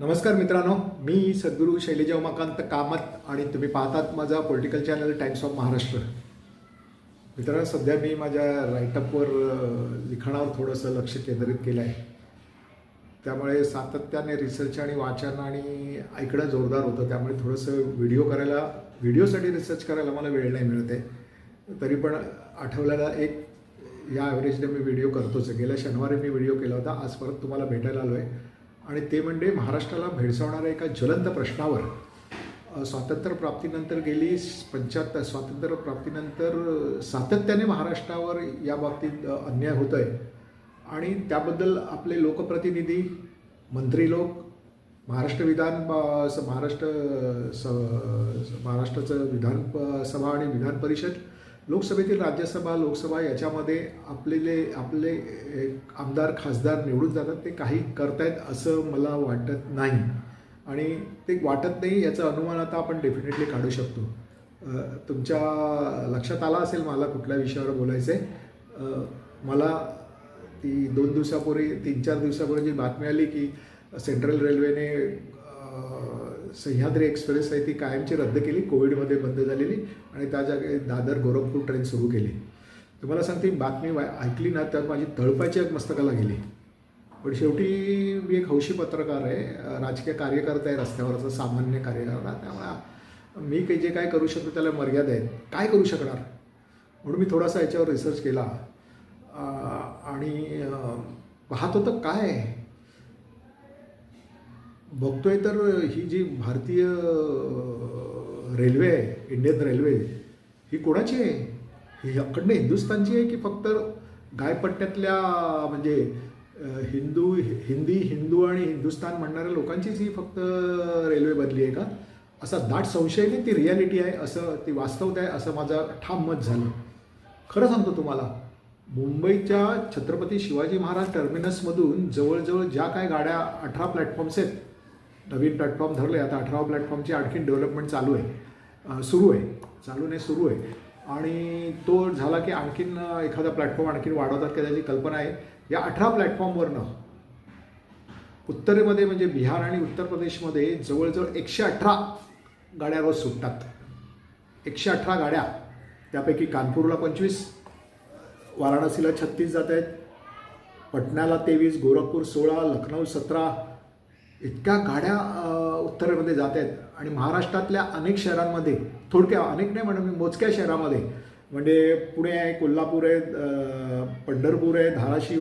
नमस्कार मित्रांनो, मी सद्गुरू शैलजा उमाकांत कामत आणि तुम्ही पाहतात माझा political channel times of Maharashtra. मित्रांनो, सध्या मी माझ्या राईटअपवर लिखाणावर थोडंसं लक्ष केंद्रित केलं आहे. त्यामुळे सातत्याने रिसर्च आणि वाचन आणि ऐकणं जोरदार होतं. त्यामुळे थोडंसं व्हिडिओसाठी रिसर्च करायला मला वेळ नाही मिळत आहे. तरी पण आठवड्याला एक या ॲव्हरेजने मी व्हिडिओ करतोच. गेल्या शनिवारी मी व्हिडिओ केला होता. आज परत तुम्हाला भेटायला आलो आहे आणि ते म्हणजे महाराष्ट्राला भेडसावणाऱ्या एका ज्वलंत प्रश्नावर. स्वातंत्र्यप्राप्तीनंतर स्वातंत्र्यप्राप्तीनंतर सातत्याने महाराष्ट्रावर या बाबतीत अन्याय होतो आहे आणि त्याबद्दल आपले लोकप्रतिनिधी, मंत्री लोक, महाराष्ट्राचं विधानसभा आणि विधान परिषद, लोकसभेतील राज्यसभा, लोकसभा याच्यामध्ये आपले आमदार, खासदार निवडून जातात. ते काही करतायत असं मला वाटत नाही आणि ते वाटत नाही याचा अनुमान आता आपण डेफिनेटली काढू शकतो. तुमच्या लक्षात आला असेल मला कुठल्या विषयावर बोलायचं आहे. मला ती 3-4 दिवसापूर्वी जी बातमी आली की सेंट्रल रेल्वेने सह्याद्री एक्सप्रेस आहे ती कायमची रद्द केली, कोविडमध्ये बंद झालेली, आणि त्या जागी दादर गोरखपूर ट्रेन सुरू केली. तुम्हाला सांगते, बातमी ऐकली ना तर माझी तळपायची मस्तकाला गेली. पण शेवटी मी एक हौशी पत्रकार आहे, राजकीय कार्यकर्ता आहे, रस्त्यावरचा सामान्य कार्यकर्ता. त्यामुळे मी काही जे काय करू शकतो त्याला मर्यादा आहेत. काय करू शकणार म्हणून मी थोडासा याच्यावर रिसर्च केला आणि पाहत होतं काय बघतोय तर ही जी भारतीय रेल्वे आहे, इंडियन रेल्वे, ही कोणाची आहे? ही अखंड हिंदुस्थानची आहे की फक्त गायपट्ट्यातल्या म्हणजे हिंदू आणि हिंदुस्थान म्हणणाऱ्या लोकांचीच ही फक्त रेल्वे बदली आहे का? असा दाट संशय नाही, ती रियालिटी आहे, असं ती वास्तवता आहे असं माझं ठाम मत झालं. खरं सांगतो तुम्हाला, मुंबईच्या छत्रपती शिवाजी महाराज टर्मिनसमधून जवळजवळ ज्या काय गाड्या 18 प्लॅटफॉर्म्स आहेत, नवीन प्लॅटफॉर्म धरले, आता 18 प्लॅटफॉर्मची आणखीन डेव्हलपमेंट सुरू आहे आणि तो झाला की आणखीन एखादा प्लॅटफॉर्म आणखीन वाढवतात का त्याची कल्पना आहे. या 18 प्लॅटफॉर्मवरनं उत्तरेमध्ये म्हणजे बिहार आणि उत्तर प्रदेशमध्ये जवळजवळ 118 गाड्या रोज सुटतात. 118 गाड्या, त्यापैकी कानपूरला 25, वाराणसीला 36 जात आहेत, पटण्याला 23, गोरखपूर 16, लखनौ 17, इतक्या गाड्या उत्तरेमध्ये जात आहेत. आणि महाराष्ट्रातल्या अनेक शहरांमध्ये, अनेक नाही म्हणून मोजक्या शहरामध्ये, म्हणजे पुणे आहे, कोल्हापूर आहे, पंढरपूर आहे, धाराशिव